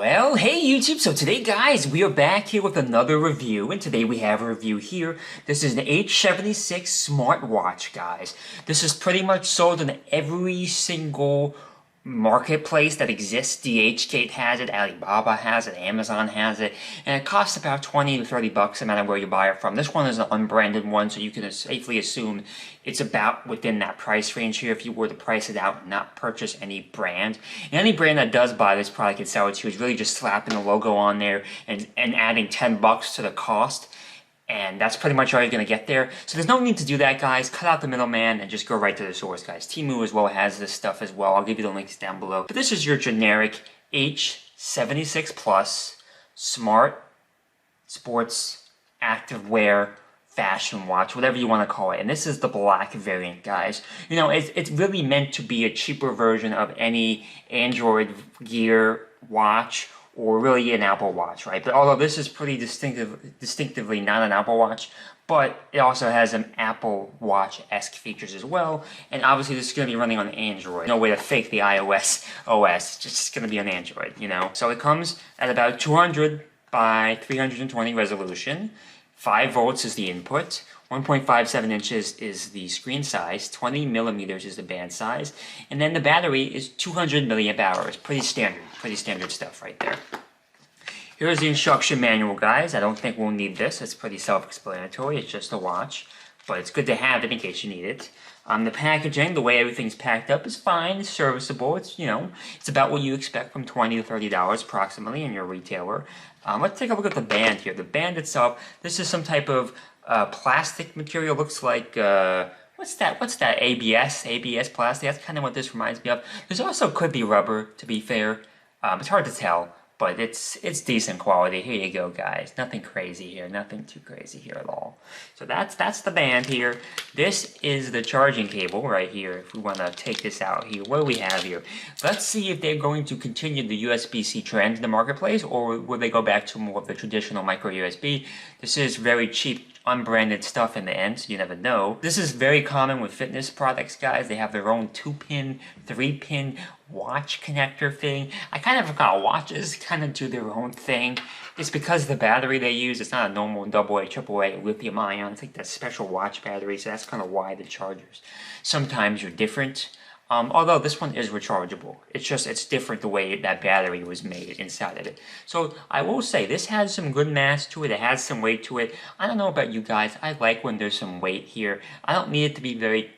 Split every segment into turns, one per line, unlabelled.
Well, hey YouTube, so today guys, we are back here with another review, and today we have a review here. This is an H76 smartwatch, guys. This is pretty much sold in every single marketplace that exists. DHgate has it, Alibaba has it, Amazon has it, and it costs about 20 to 30 bucks no matter where you buy it from. This one is an unbranded one, so you can safely assume it's about within that price range here if you were to price it out and not purchase any brand. And any brand that does buy this product and sell it to you is really just slapping the logo on there and adding 10 bucks to the cost. And that's pretty much all you're going to get there. So there's no need to do that, guys. Cut out the middleman and just go right to the source, guys. Temu as well has this stuff as well. I'll give you the links down below. But this is your generic H76 Plus Smart Sports Activewear Fashion Watch, whatever you want to call it. And this is the black variant, guys. You know, it's really meant to be a cheaper version of any Android Gear watch or really an Apple Watch, right? But although this is pretty distinctively not an Apple Watch, but it also has some Apple Watch-esque features as well, and obviously this is going to be running on Android. No way to fake the iOS OS, it's just going to be on Android, you know? So it comes at about 200 by 320 resolution, 5 volts is the input, 1.57 inches is the screen size, 20 millimeters is the band size, and then the battery is 200 milliamp hours. Pretty standard stuff right there. Here's the instruction manual, guys. I don't think we'll need this. It's pretty self-explanatory. It's just a watch, but it's good to have it in case you need it. The packaging, the way everything's packed up is fine. It's serviceable. It's, you know, it's about what you expect from $20 to $30 approximately in your retailer. Let's take a look at the band here. The band itself, this is some type of plastic material. Looks like what's that? ABS plastic. That's kind of what this reminds me of. This also could be rubber, to be fair. It's hard to tell, but it's decent quality. Here you go, guys. Nothing crazy here. Nothing too crazy here at all. So that's the band here. This is the charging cable right here. If we want to take this out here, what do we have here? Let's see if they're going to continue the USB-C trend in the marketplace, or will they go back to more of the traditional micro USB? This is very cheap, unbranded stuff in the end, so you never know. This is very common with fitness products, guys. They have their own 2-pin, 3-pin watch connector thing. I kind of forgot watches kind of do their own thing. It's because the battery they use, it's not a normal AA, AAA lithium ion. It's like that special watch battery, so that's kind of why the chargers sometimes are different. Although this one is rechargeable. It's different the way that battery was made inside of it. So I will say, this has some good mass to it. It has some weight to it. I don't know about you guys. I like when there's some weight here. I don't need it to be very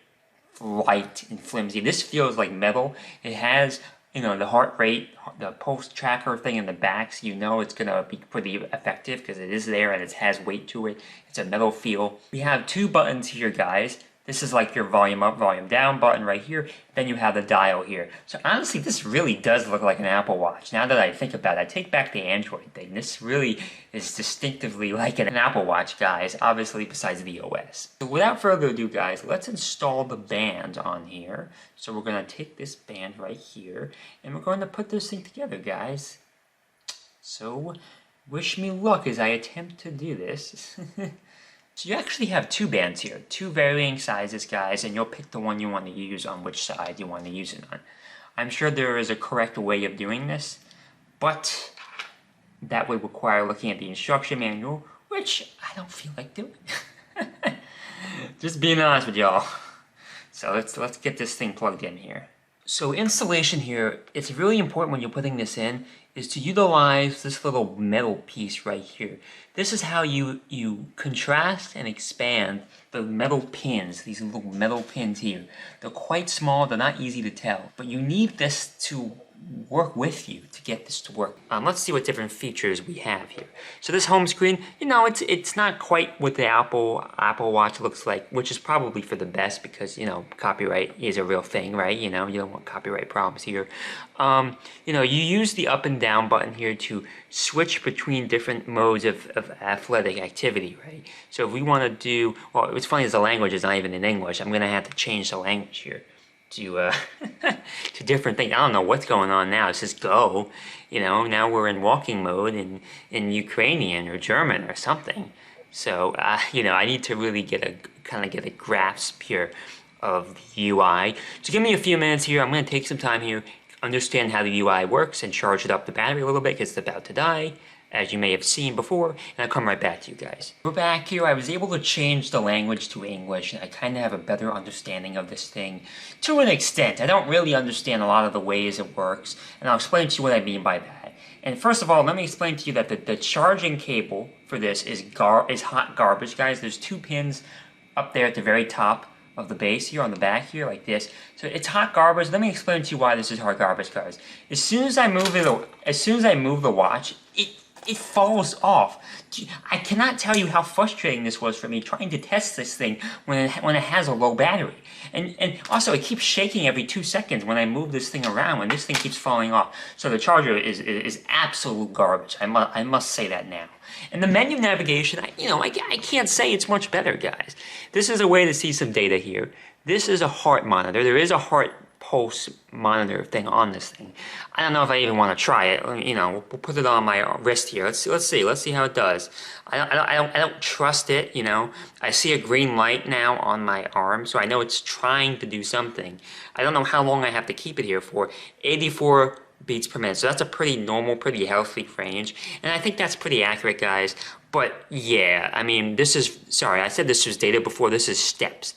light and flimsy. This feels like metal. It has, you know, the heart rate, the pulse tracker thing in the back, so you know it's going to be pretty effective because it is there and it has weight to it. It's a metal feel. We have 2 buttons here, guys. This is like your volume up, volume down button right here. Then you have the dial here. So honestly, this really does look like an Apple Watch. Now that I think about it, I take back the Android thing. This really is distinctively like an Apple Watch, guys, obviously besides the OS. So without further ado, guys, let's install the band on here. So we're going to take this band right here, and we're going to put this thing together, guys. So wish me luck as I attempt to do this. So you actually have 2 bands here, 2 varying sizes, guys, and you'll pick the one you want to use on which side you want to use it on. I'm sure there is a correct way of doing this, but that would require looking at the instruction manual, which I don't feel like doing. Just being honest with y'all. So let's get this thing plugged in here. So installation here, it's really important when you're putting this in, is to utilize this little metal piece right here. This is how you contrast and expand the metal pins, these little metal pins here. They're quite small, they're not easy to tell, but you need this to work with you to get this to work. Let's see what different features we have here. So this home screen, you know, it's not quite what the Apple Watch looks like, which is probably for the best because, you know, copyright is a real thing, right? You know, you don't want copyright problems here. You know, you use the up and down button here to switch between different modes of athletic activity, right? So if we want to do, well, what's funny is the language is not even in English. I'm going to have to change the language here to to different things. I don't know what's going on now. It says go, you know. Now we're in walking mode in Ukrainian or German or something. So you know, I need to really get a grasp here of the UI. So give me a few minutes here. I'm going to take some time here, understand how the UI works and charge it up the battery a little bit because it's about to die, as you may have seen before, and I'll come right back to you guys. We're back here. I was able to change the language to English, and I kind of have a better understanding of this thing to an extent. I don't really understand a lot of the ways it works, and I'll explain to you what I mean by that. And first of all, let me explain to you that the charging cable for this is hot garbage, guys. There's 2 pins up there at the very top of the base here, on the back here, like this. So it's hot garbage. Let me explain to you why this is hot garbage, guys. As soon as I move the watch, it falls off. I cannot tell you how frustrating this was for me trying to test this thing when it has a low battery. And also it keeps shaking every 2 seconds when I move this thing around, when this thing keeps falling off. So the charger is absolute garbage. I must say that now. And the menu navigation, I can't say it's much better, guys. This is a way to see some data here. This is a heart monitor. There is a heart pulse monitor thing on this thing. I don't know if I even want to try it. We'll put it on my wrist here. Let's see how it does. I don't trust it. I see a green light now on my arm, so I know it's trying to do something. I don't know how long I have to keep it here for. 84 beats per minute. So that's a pretty normal, pretty healthy range, and I think that's pretty accurate, guys. But yeah, I mean, sorry, I said this was data before. This is steps.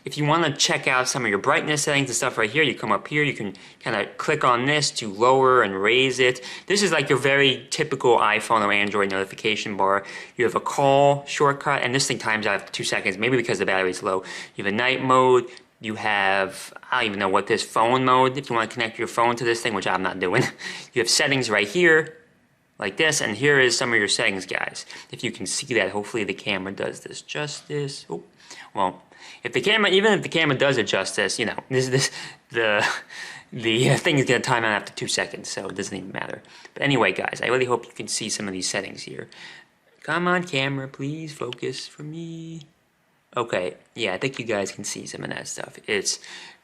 If you want to check out some of your brightness settings and stuff right here, you come up here, you can kind of click on this to lower and raise it. This is like your very typical iPhone or Android notification bar. You have a call shortcut, and this thing times out after 2 seconds, maybe because the battery's low. You have a night mode. You have, I don't even know what this, phone mode, if you want to connect your phone to this thing, which I'm not doing. You have settings right here, like this, and here is some of your settings, guys. If you can see that, hopefully the camera does this justice. Oh, well, even if the camera does it justice, the thing is going to time out after 2 seconds, so it doesn't even matter. But anyway, guys, I really hope you can see some of these settings here. Come on, camera, please focus for me. Okay, yeah, I think you guys can see some of that stuff. It's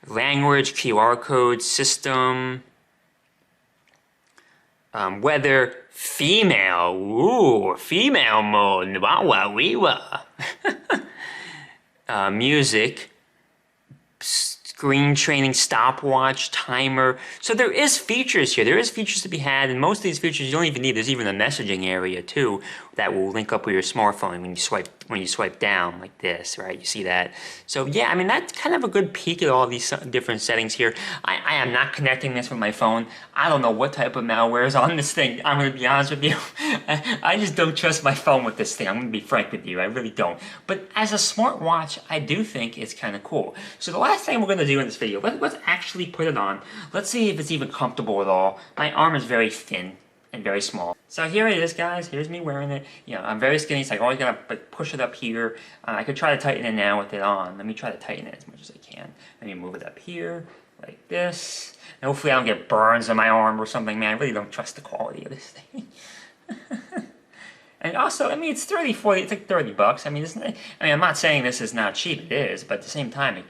language, QR code, system, weather, female. Ooh, female mode. Wow, wow, wee, wow. Music, screen training, stopwatch, timer. So there is features here. There is features to be had, and most of these features you don't even need. There's even a messaging area too that will link up with your smartphone when you swipe down like this, right? You see that. So yeah, I mean, that's kind of a good peek at all these different settings here. I am not connecting this with my phone. I don't know what type of malware is on this thing. I'm going to be honest with you. I just don't trust my phone with this thing. I'm going to be frank with you. I really don't. But as a smartwatch, I do think it's kind of cool. So the last thing we're going to do in this video, let's actually put it on. Let's see if it's even comfortable at all. My arm is very thin and very small. So here it is, guys. Here's me wearing it. I'm very skinny, so I always gotta push it up here. I could try to tighten it now with it on. Let me try to tighten it as much as I can. Let me move it up here, like this. And hopefully I don't get burns on my arm or something, man. I really don't trust the quality of this thing. And also, I mean, it's 30, 40, it's like 30 bucks. I mean, I'm not saying this is not cheap, it is, but at the same time,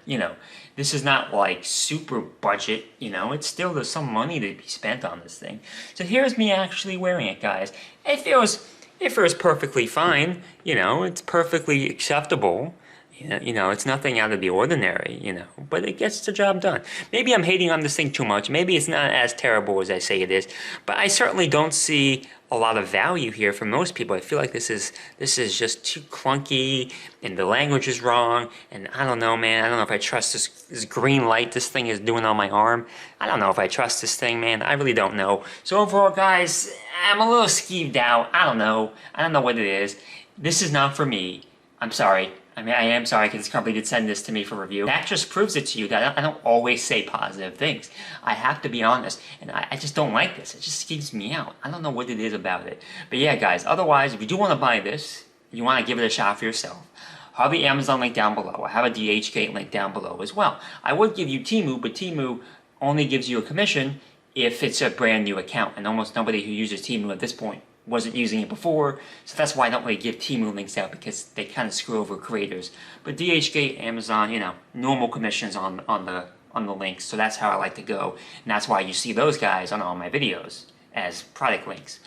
this is not like super budget, it's still, there's some money to be spent on this thing. So here's me actually wearing it, guys. It feels perfectly fine, it's perfectly acceptable. It's nothing out of the ordinary, but it gets the job done. Maybe I'm hating on this thing too much. Maybe it's not as terrible as I say it is, but I certainly don't see a lot of value here for most people. I feel like this is just too clunky, and the language is wrong, and I don't know, man. I don't know if I trust this green light this thing is doing on my arm. I don't know if I trust this thing, man. I really don't know. So overall, guys, I'm a little skeeved out. I don't know what it is. This is not for me. I'm sorry. I mean, I am sorry because this company did send this to me for review. That just proves it to you that I don't always say positive things. I have to be honest, and I just don't like this. It just skeeves me out. I don't know what it is about it. But yeah, guys, otherwise, if you do want to buy this, you want to give it a shot for yourself, I'll have the Amazon link down below. I have a DHgate link down below as well. I would give you Temu, but Temu only gives you a commission if it's a brand new account, and almost nobody who uses Temu at this point wasn't using it before, so that's why I don't really give Temu links out, because they kind of screw over creators. But DHgate, Amazon, normal commissions on the links, so that's how I like to go, and that's why you see those guys on all my videos as product links.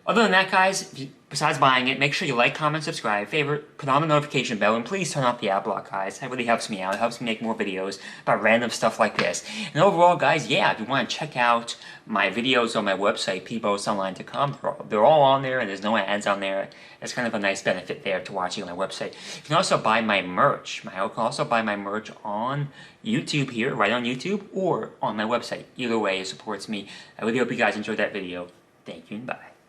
Other than that, guys, besides buying it, make sure you like, comment, subscribe, favorite, put on the notification bell, and please turn off the Adblocker, guys. That really helps me out. It helps me make more videos about random stuff like this. And overall, guys, yeah, if you want to check out my videos on my website, pbosonline.com, they're all on there, and there's no ads on there. It's kind of a nice benefit there to watching on my website. You can also buy my merch. You can also buy my merch on YouTube here, right on YouTube, or on my website. Either way, it supports me. I really hope you guys enjoyed that video. Thank you, and bye.